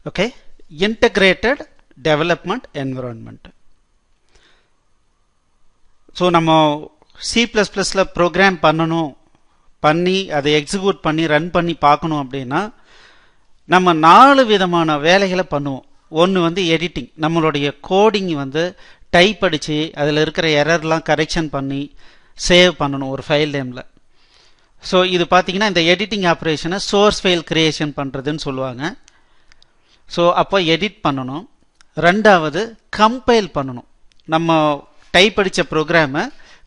Okay, integrated development environment. So நம்ம C++ல program பண்ணி அதை எக்ஸிக்யூட் பண்ணி ரன் பண்ணி பார்க்கணும் அப்படின்னா நம்ம 4 விதமான வேலைகளை பண்ணுவோம். ஒன்று வந்து எடிட்டிங், நம்மளுடைய கோடிங் வந்து டைப் அடித்து அதில் இருக்கிற எரர்லாம் கரெக்ஷன் பண்ணி சேவ் பண்ணணும் ஒரு ஃபைல் நேமில். ஸோ இது பார்த்தீங்கன்னா இந்த எடிட்டிங் ஆப்ரேஷனை சோர்ஸ் ஃபைல் கிரியேஷன் பண்ணுறதுன்னு சொல்லுவாங்க. ஸோ அப்போ எடிட் பண்ணணும். ரெண்டாவது கம்பைல் பண்ணணும், நம்ம டைப் அடித்த ப்ரோக்ராமை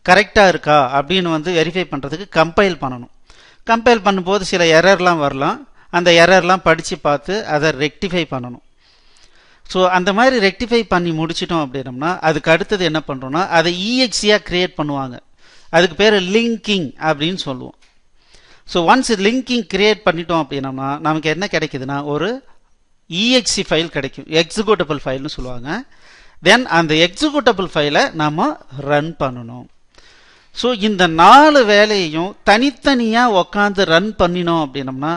கரெக்டாக இருக்கா அப்படின்னு வந்து வெரிஃபை பண்ணுறதுக்கு கம்பைல் பண்ணணும். கம்பைல் பண்ணும்போது சில எரர்லாம் வரலாம், அந்த எரர்லாம் படித்து பார்த்து அதை ரெக்டிஃபை பண்ணணும். ஸோ அந்த மாதிரி ரெக்டிஃபை பண்ணி முடிச்சிட்டோம் அப்படின்னம்னா அதுக்கு அடுத்தது என்ன பண்ணுறோன்னா அதை EXEயாக க்ரியேட் பண்ணுவாங்க. அதுக்கு பேர் லிங்கிங் அப்படின்னு சொல்லுவோம். ஸோ ஒன்ஸ் லிங்கிங் க்ரியேட் பண்ணிட்டோம் அப்படின்னம்னா நமக்கு என்ன கிடைக்குதுன்னா ஒரு EXE ஃபைல் கிடைக்கும், எக்ஸிக்யூட்டபிள் ஃபைல்னு சொல்லுவாங்க. தென் அந்த எக்ஸிக்யூட்டபிள் ஃபைலை நாம் ரன் பண்ணணும். ஸோ இந்த 4 வேலையையும் தனித்தனியாக உக்காந்து ரன் பண்ணினோம் அப்படின்னம்னா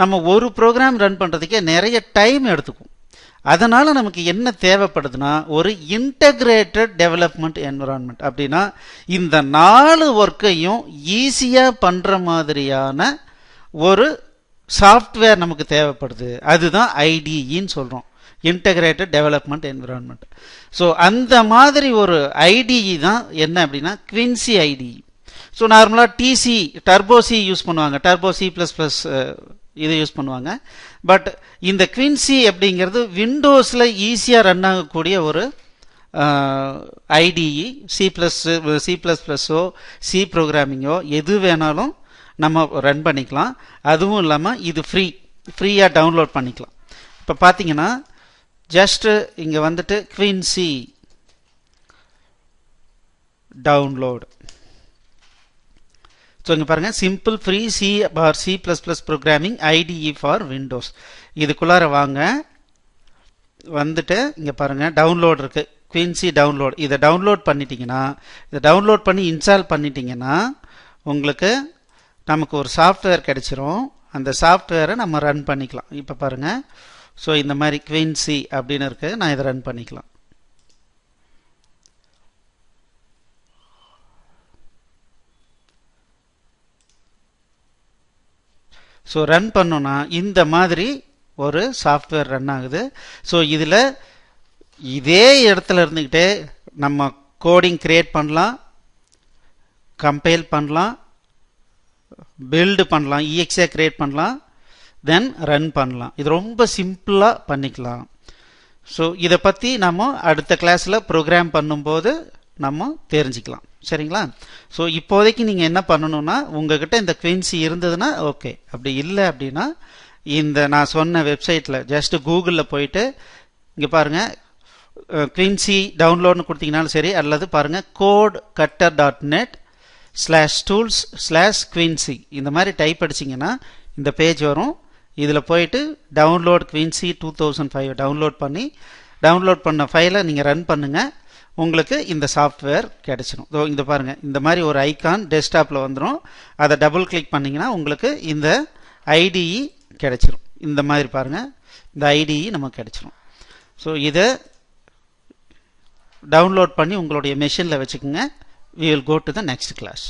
நம்ம ஒரு ப்ரோக்ராம் ரன் பண்ணுறதுக்கே நிறைய டைம் எடுத்துக்கும். அதனால் நமக்கு என்ன தேவைப்படுதுன்னா ஒரு இன்டகிரேட்டட் டெவலப்மெண்ட் என்விரான்மெண்ட். அப்படின்னா இந்த 4 ஒர்க்கையும் ஈஸியாக பண்ணுற மாதிரியான ஒரு சாஃப்ட்வேர் நமக்கு தேவைப்படுது. அதுதான் IDEன்னு சொல்கிறோம், இன்டகிரேட்டட் டெவலப்மெண்ட் என்விரான்மெண்ட். ஸோ அந்த மாதிரி ஒரு IDE தான் என்ன அப்படின்னா குவின்சி IDE. ஸோ நார்மலாக டர்போ C யூஸ் பண்ணுவாங்க, டர்போ C++ இது யூஸ் பண்ணுவாங்க. பட் இந்த குவின்சி அப்படிங்கிறது விண்டோஸில் ஈஸியாக ரன் ஆகக்கூடிய ஒரு IDE. C++ஓ C ப்ரோக்ராமிங்கோ எது வேணாலும் நம்ம ரன் பண்ணிக்கலாம். அதுவும் இல்லாமல் இது ஃப்ரீயாக டவுன்லோட் பண்ணிக்கலாம். இப்போ பார்த்தீங்கன்னா ஜஸ்ட் இங்கே வந்துட்டு குவின்சி டவுன்லோட். ஸோ இங்கே பாருங்கள், simple free C++ programming IDE for Windows. இதுக்குள்ளார வாங்க, வந்துட்டு இங்கே பாருங்கள் டவுன்லோட் இருக்குது, குவின்சி டவுன்லோட். இதை டவுன்லோட் பண்ணிட்டீங்கன்னா, இதை டவுன்லோட் பண்ணி இன்ஸ்டால் பண்ணிட்டீங்கன்னா உங்களுக்கு நமக்கு ஒரு சாஃப்ட்வேர் கிடைச்சிரும். அந்த சாஃப்ட்வேரை நம்ம ரன் பண்ணிக்கலாம். இப்போ பாருங்கள், ஸோ இந்த மாதிரி குவின்சி அப்படின்னு இருக்குது, நான் இதை ரன் பண்ணிக்கலாம். ஸோ ரன் பண்ணோன்னா இந்த மாதிரி ஒரு சாஃப்ட்வேர் ரன் ஆகுது. ஸோ இதில் இதே இடத்துல இருந்துக்கிட்டே நம்ம கோடிங் கிரியேட் பண்ணலாம், கம்பைல் பண்ணலாம், பில்டு பண்ணலாம், EXE கிரியேட் பண்ணலாம், தென் ரன் பண்ணலாம். இது ரொம்ப சிம்பிளாக பண்ணிக்கலாம். ஸோ இதை பற்றி நம்ம அடுத்த கிளாஸில் ப்ரோக்ராம் பண்ணும்போது நம்ம தெரிஞ்சுக்கலாம். சரிங்களா? ஸோ இப்போதைக்கு நீங்கள் என்ன பண்ணணும்னா உங்ககிட்ட இந்த குவின்சி இருந்ததுன்னா ஓகே, அப்படி இல்லை அப்படின்னா இந்த நான் சொன்ன வெப்சைட்டில் ஜஸ்ட் கூகுளில் போயிட்டு இங்கே பாருங்கள் குவின்சி டவுன்லோட்னு கொடுத்தீங்கனாலும் சரி, அல்லது பாருங்கள் codecutter.net/tools/quincy இந்த மாதிரி டைப் அடிச்சிங்கன்னா இந்த பேஜ் வரும். இதில் போயிட்டு டவுன்லோட் குவின்சி 2005 டவுன்லோட் பண்ண ஃபைலை நீங்கள் ரன் பண்ணுங்கள், உங்களுக்கு இந்த சாஃப்ட்வேர் கிடைச்சிடும். ஸோ இந்த பாருங்கள், இந்த மாதிரி ஒரு ஐக்கான் டெஸ்க்டாப்பில் வந்துடும். அதை டபுள் கிளிக் பண்ணிங்கன்னா உங்களுக்கு இந்த IDE கிடைச்சிரும். இந்த மாதிரி பாருங்கள், இந்த IDE நமக்கு கிடைச்சிரும். ஸோ இதை டவுன்லோட் பண்ணி உங்களுடைய மெஷினில் வச்சுக்கோங்க. We will go to the next class.